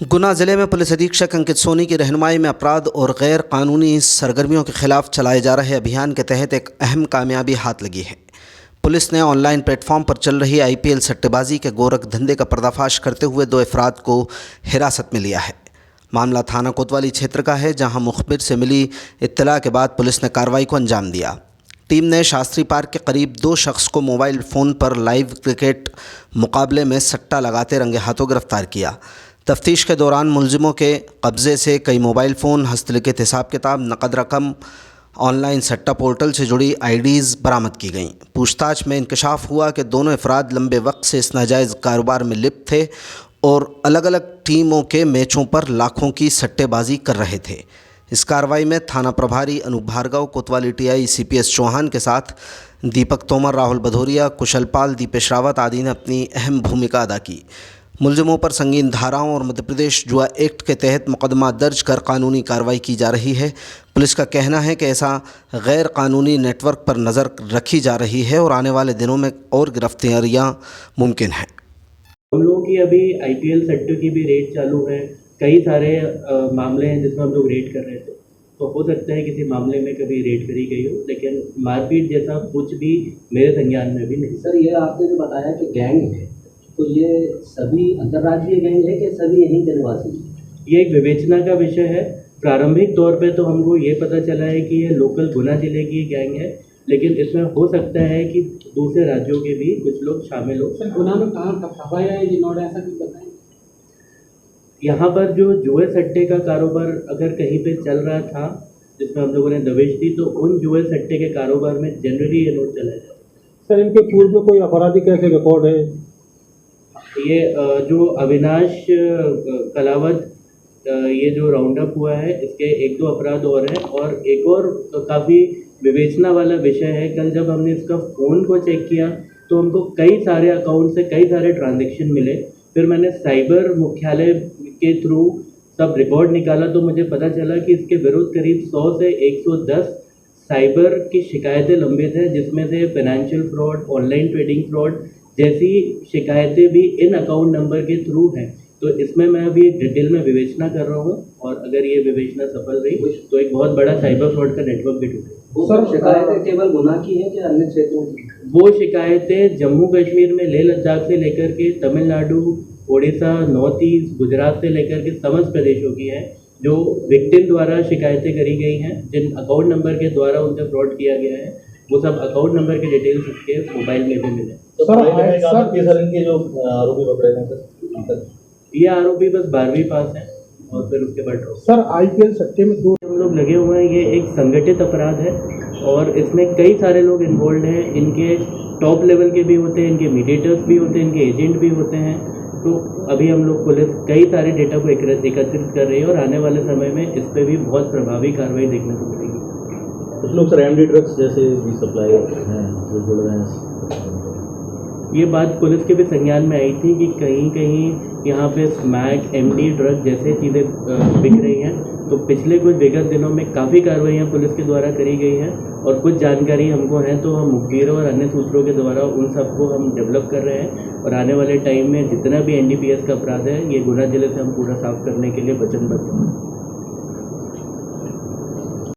गुना जिले में पुलिस अधीक्षक अंकित सोनी की रहनुमाई में अपराध और गैर कानूनी सरगर्मियों के खिलाफ चलाए जा रहे अभियान के तहत एक अहम कामयाबी हाथ लगी है। पुलिस ने ऑनलाइन प्लेटफॉर्म पर चल रही आईपीएल सट्टेबाजी के गोरख धंधे का पर्दाफाश करते हुए 2 अफराद को हिरासत में लिया है। मामला थाना कोतवाली क्षेत्र का है, जहां मुखबिर से मिली इत्तला के बाद पुलिस ने कार्रवाई को अंजाम दिया। टीम ने शास्त्री पार्क के करीब 2 शख्स को मोबाइल फ़ोन पर लाइव क्रिकेट मुकाबले में सट्टा लगाते रंगे हाथों गिरफ्तार किया। तफ्तीश के दौरान मुलजिमों के कब्ज़े से कई मोबाइल फ़ोन, हस्तलिखित हिसाब किताब, नकद रकम, ऑनलाइन सट्टा पोर्टल से जुड़ी आईडीज़ बरामद की गईं। पूछताछ में इंकशाफ हुआ कि दोनों अफराद लंबे वक्त से इस नाजायज़ कारोबार में लिप्त थे और अलग अलग टीमों के मैचों पर लाखों की सट्टेबाजी कर रहे थे। इस कार्रवाई में थाना प्रभारी अनूप भार्गव, कोतवाली टीआई सीपीएस चौहान के साथ दीपक तोमर, राहुल भदौरिया, कुशल पाल, दीपेश रावत आदि ने अपनी अहम भूमिका अदा की। मुलजिमों पर संगीन धाराओं और मध्य प्रदेश जुआ एक्ट के तहत मुकदमा दर्ज कर कानूनी कार्रवाई की जा रही है। पुलिस का कहना है कि ऐसा गैर कानूनी नेटवर्क पर नज़र रखी जा रही है और आने वाले दिनों में और गिरफ्तारियां मुमकिन हैं। हम लोगों की अभी आईपीएल सट्टे की भी रेड चालू है। कई सारे मामले हैं जिसमें हम लोग रेड कर रहे थे, तो हो सकता है किसी मामले में कभी रेड करी गई हो, लेकिन मारपीट जैसा कुछ भी मेरे संज्ञान में भी नहीं। सर, ये आपने जो बताया कि गैंग है, तो ये सभी अंतर्राज्यीय गैंग है कि सभी यहीं के निवासी? ये एक विवेचना का विषय है। प्रारंभिक तौर पे तो हमको ये पता चला है कि ये लोकल गुना जिले की गैंग है, लेकिन इसमें हो सकता है कि दूसरे राज्यों के भी कुछ लोग शामिल हो। सर, गुना में कहाँ खपाया है जिन्होंने, ऐसा कुछ बताएं? यहाँ पर जो जुए सट्टे का कारोबार अगर कहीं पे चल रहा था जिसमें हम लोगों ने दबिश दी, तो उन जुए सट्टे के कारोबार में जनरली ये नोट चला जाता है। सर, इनके पूर्व में कोई आपराधिक कैसे रिकॉर्ड है? ये जो अविनाश कलावत, ये जो राउंड अप हुआ है, इसके 1-2 अपराध और हैं और एक और काफ़ी विवेचना वाला विषय है। कल जब हमने इसका फ़ोन को चेक किया तो हमको कई सारे अकाउंट से कई सारे ट्रांजैक्शन मिले। फिर मैंने साइबर मुख्यालय के थ्रू सब रिकॉर्ड निकाला तो मुझे पता चला कि इसके विरुद्ध करीब 100 से 110 साइबर की शिकायतें लंबित हैं, जिसमें से financial fraud, online trading fraud जैसी शिकायतें भी इन अकाउंट नंबर के थ्रू हैं। तो इसमें मैं अभी डिटेल में विवेचना कर रहा हूँ और अगर ये विवेचना सफल रही तो एक बहुत बड़ा साइबर फ्रॉड का नेटवर्क भी टूटेगा। सर, शिकायतें केवल गुना की हैं कि अन्य क्षेत्रों की? वो शिकायतें जम्मू कश्मीर में लेह लद्दाख से लेकर के तमिलनाडु, उड़ीसा, नॉर्थ ईस्ट, गुजरात से लेकर के समस्त प्रदेशों की हैं, जो विक्टिम द्वारा शिकायतें करी गई हैं, जिन अकाउंट नंबर के द्वारा उनसे फ्रॉड किया गया है। वो सब अकाउंट नंबर के डिटेल्स उसके मोबाइल में भी मिले। तो सर, इनके जो आरोपी पकड़े हैं, ये आरोपी बस 12वीं पास हैं और फिर उसके बाद सर आईपीएल सट्टे में 2 हम लोग लगे हुए हैं। ये एक संगठित अपराध है और इसमें कई सारे लोग इन्वॉल्व हैं। इनके टॉप लेवल के भी होते हैं, इनके मीडिएटर्स भी होते हैं, इनके एजेंट भी होते हैं। तो अभी हम लोग पुलिस कई सारे डेटा को एकत्रित कर रही है और आने वाले समय में इस पर भी बहुत प्रभावी कार्रवाई देखने को मिलेगी। कुछ लोग सर एमडी ड्रग्स जैसे भी सप्लाई हैं जो जुड़ रहे हैं। ये बात पुलिस के भी संज्ञान में आई थी कि कहीं कहीं यहाँ पे स्मैक, एमडी ड्रग जैसे चीज़ें बिक रही हैं। तो पिछले कुछ विगत दिनों में काफ़ी कार्रवाइयाँ पुलिस के द्वारा करी गई हैं और कुछ जानकारी हमको है तो हम मुखबिरों और अन्य सूत्रों के द्वारा उन सबको हम डेवलप कर रहे हैं और आने वाले टाइम में जितना भी एनडीपीएस का अपराध है ये गुना जिले से हम पूरा साफ करने के लिए वचनबद्ध हैं।